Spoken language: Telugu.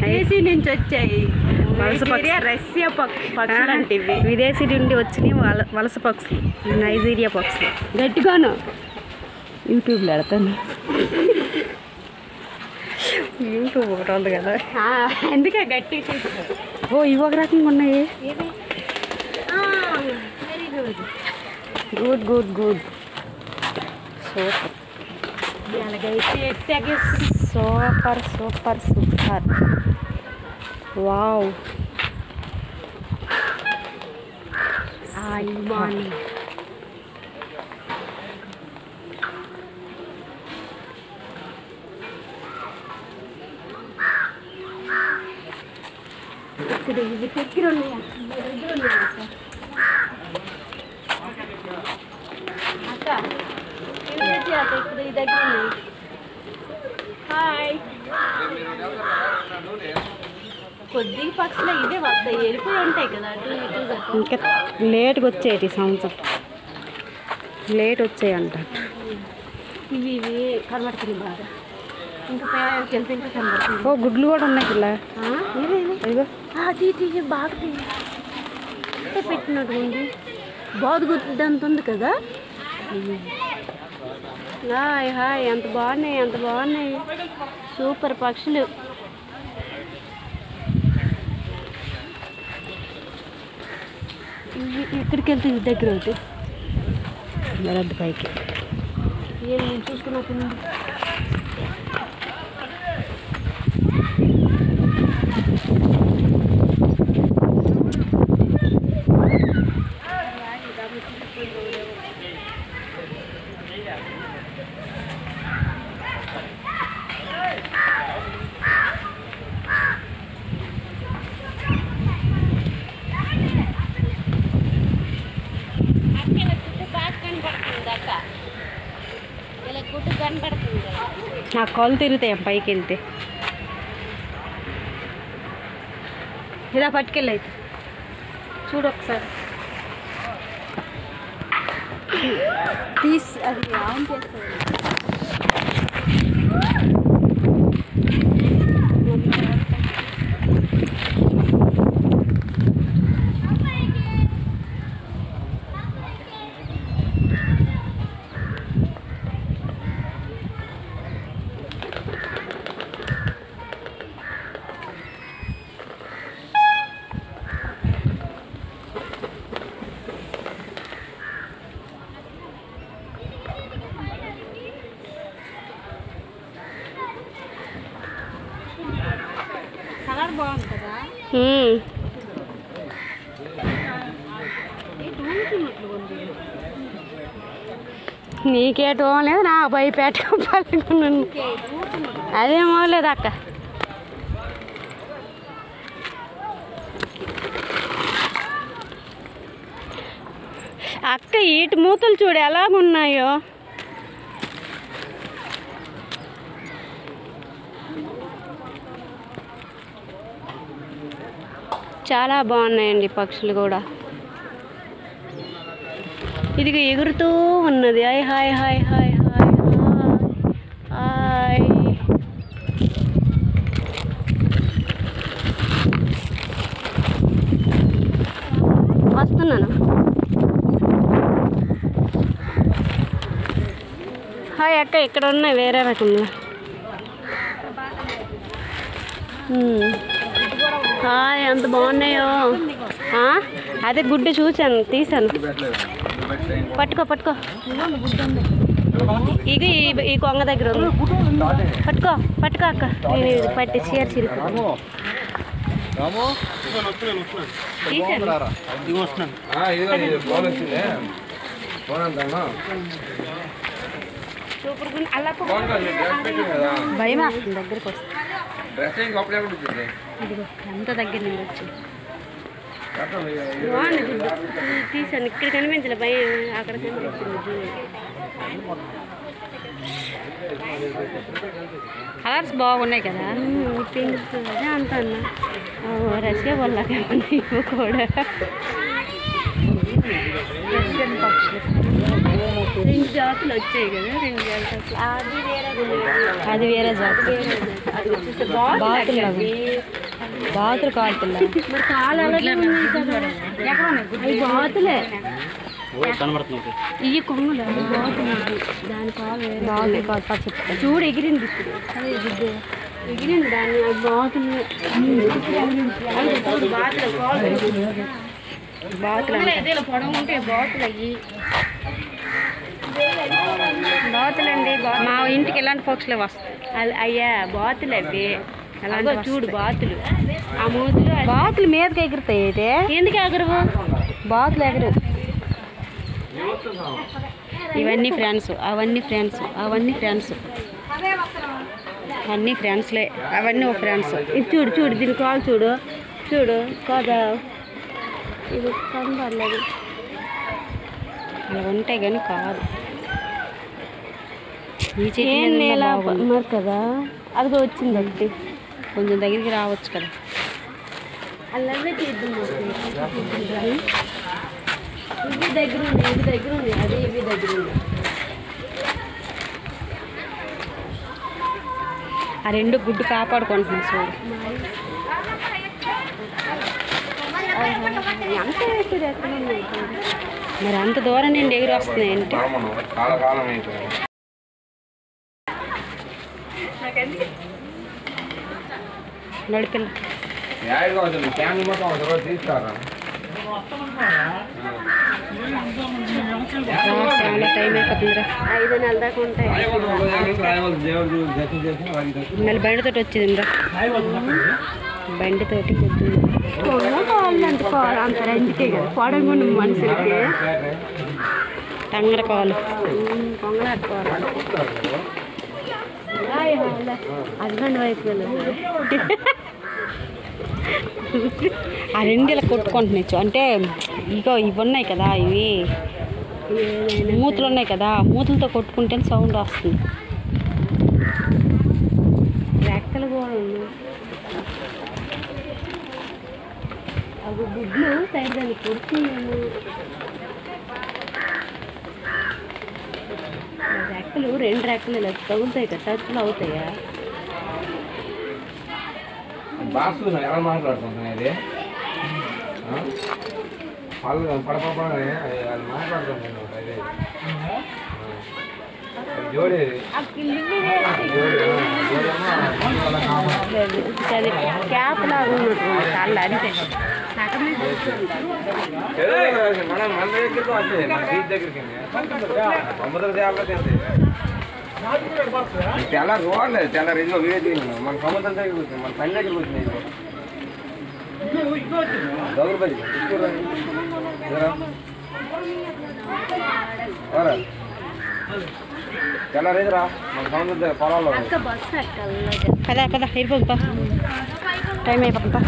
విదేశీ నుంచి వచ్చాయి రష్యా పక్షులు అంటే విదేశీ నుండి వచ్చినాయి వలస పక్షులు, నైజీరియా పక్షులు. గట్టిగాను యూట్యూబ్లో పెడతాను. యూట్యూబ్ ఒకటి ఉంది కదా, అందుకే గట్టి. ఓ ఇవి ఒక రకంగా ఉన్నాయి. Very good good good good super super super super. Wow దగ్గర ఉన్నాయా? అక్క ఇక్కడ ఈ దగ్గర ఉన్నాయి. హాయ్. కొద్ది పక్షులు ఇదే వస్తాయి, వెళ్ళిపోయి ఉంటాయి కదా అటు ఇటుగా. ఇంకా లేట్గా వచ్చాయి, సంవత్సరం లేట్ వచ్చాయి అంట. ఇవి కనబడుతుంది బాగా, ఇంకా పేరుకి వెళ్తే ఇంకా కనబడుతుంది. ఓ గుడ్లు కూడా ఉన్నాయి పిల్ల. ఇదిగో అది బాగా పెట్టినట్టు ఉంది, బాగు గుర్తుందంత ఉంది కదా. హాయ్ హాయ్, ఎంత బాగున్నాయి, ఎంత బాగున్నాయి, సూపర్ పక్షులు. ఇక్కడికి వెళ్తే ఇది దగ్గర ఒకటి రద్దు పైకి ఏం చూసుకున్నట్టు. నా కాళ్ళు తిరుగుతాయి పైకి వెళ్తే. ఇలా పట్టుకెళ్ళి అయితే చూడు ఒకసారి తీసి అది ఆన్ చేస్తుంది. కలర్ బాగుంది కదా. నీకేటో లేదు, నా భయపెట్టుకోవాలనుకున్నాను. అదేమో లేదు అక్క. అక్క ఈటి మూతలు చూడు ఎలాగున్నాయో. చాలా బాగున్నాయండి పక్షులు కూడా. ఇది ఎగురుతూ ఉన్నది. Hi hi hi hi hi hi. వస్తున్నాను. హాయ్ అక్క, ఇక్కడ ఉన్నాయి వేరే రకంలో. హాయ్, ఎంత బాగున్నాయో. అదే గుడ్డు చూసాను, తీసాను. పట్టుకో పట్టుకో, ఇది ఈ కొంగ దగ్గర ఉంది. పట్టుకో పట్టుకో అక్క, నేను ఇది పట్టి చీర చిరుకు తీసాను. భయం వస్తుంది దగ్గరకు వస్తుంది. ఇదిగో ఎంత దగ్గర నుండి వచ్చి బాగుంది. తీసాను, ఇక్కడ కనిపించలే, భయం అక్కడ కనిపించింది. కలర్స్ బాగున్నాయి కదా. పింక్ అదే అంత అన్న రష్యా వాళ్ళకే ఉంది ఇవి కూడా. రష్యన్ పక్షులు 2 జాతులు వచ్చాయి కదా, 2 జాతులు. అది వేరే జాతి. బాతులు కాలుతున్నా మరి కాలు అలాగే ఉన్నాయి కదా, అవి బాతులే. ఇవి కొంగులు బాతులు, దాని కాలు బాతులు కాదు పచ్చ చూడు ఎగిరింది ఇప్పుడు. అదే గుడ్డు ఎగిరింది దాన్ని, అది బాతులు. చూడు బాతులు బాతులు ఏదో పొడవు ఉంటే బాతులు అయ్యి బాతులండి. మా ఇంటికి ఎలాంటి పక్షులే వస్తాయి. అయ్యా బాతులు అవి అలాగే చూడు బాతులు. ఆ మూతులు బాతులు మీదకి ఎగురుతాయి. అయితే ఎందుకు ఎగరవు? బాతులు ఎగరు. ఇవన్నీ ఫ్రెండ్స్, అవన్నీ ఫ్రెండ్స్, అవన్నీ ఫ్రెండ్స్, అన్నీ ఫ్రెండ్స్లే, అవన్నీ ఒక ఫ్రెండ్స్. ఇది చూడు చూడు దీని కాలు చూడు చూడు కదా, ఇది కనబడలేదు. అలా ఉంటాయి కానీ కాదు. ఈ ఏం నేల చెట్టు మరి కదా, అది వచ్చింది ఒకటి. కొంచెం దగ్గరికి రావచ్చు కదా. అలాగే తీద్దాం. ఇవి దగ్గర ఉంది, ఇవి దగ్గర ఉంది, అది ఇవి దగ్గర ఉంది. ఆ రెండు గుడ్డు కాపాడుకుంటున్నాయి చూడు. ఎంత వేసేది ఎక్కడ ఉన్నాయి? మరి అంత దూరం నుండి ఎగురు వస్తున్నాయి అంటే నడిపిల్ల చాలా టైం అయిపోతుందిరా. 5 నెలల దాకా ఉంటాయి. మళ్ళీ బండితోటి వచ్చిందిరా, బండితోటి పొద్దుంది. కాళ్ళు అంటారు అందుకే కదా పొడకుండా మనుషులకి టంగర కాలు పొంగలాడుకోవాలి. హస్బెండ్ వైపు ఆ రెండు ఇలా కొట్టుకుంటున్నాయి. అంటే ఇగో ఇవి ఉన్నాయి కదా, ఇవి మూతులు ఉన్నాయి కదా, మూతులతో కొట్టుకుంటే సౌండ్ వస్తుంది. రెక్కలు కూడా ఉన్నాయి. అవి గుడ్లు సైడ్ దాన్ని కొడుతున్నాను. రెక్కలు 2 రెక్కలు ఇలా తగులుతాయి కదా, టచ్లు అవుతాయా? బాసు ఎలా మాట్లాడుతున్నాయి వాళ్ళు పడపడే అది మాట్లాడుతున్నాను. జోడి క్యాప్ లాగా ఉన్నట్టు చాలా అంటే మనం మన దగ్గరికి వస్తుంది, మన బీచ్ దగ్గరికి సముద్ర దేవాలకి తెల్ల రోడ్లేదు, తెల్ల ఇదిగో వీడియో మన సముద్రం దగ్గరికి వచ్చింది, మన పని దగ్గరికి వచ్చినాయి. దగ్గర తెల్ల రేదురా మన సముద్రం దగ్గర పొలాల్లో బస్సు ఎక్కాలి. కదా కదా అయిపోతుందా, టైం అయిపోతుందా.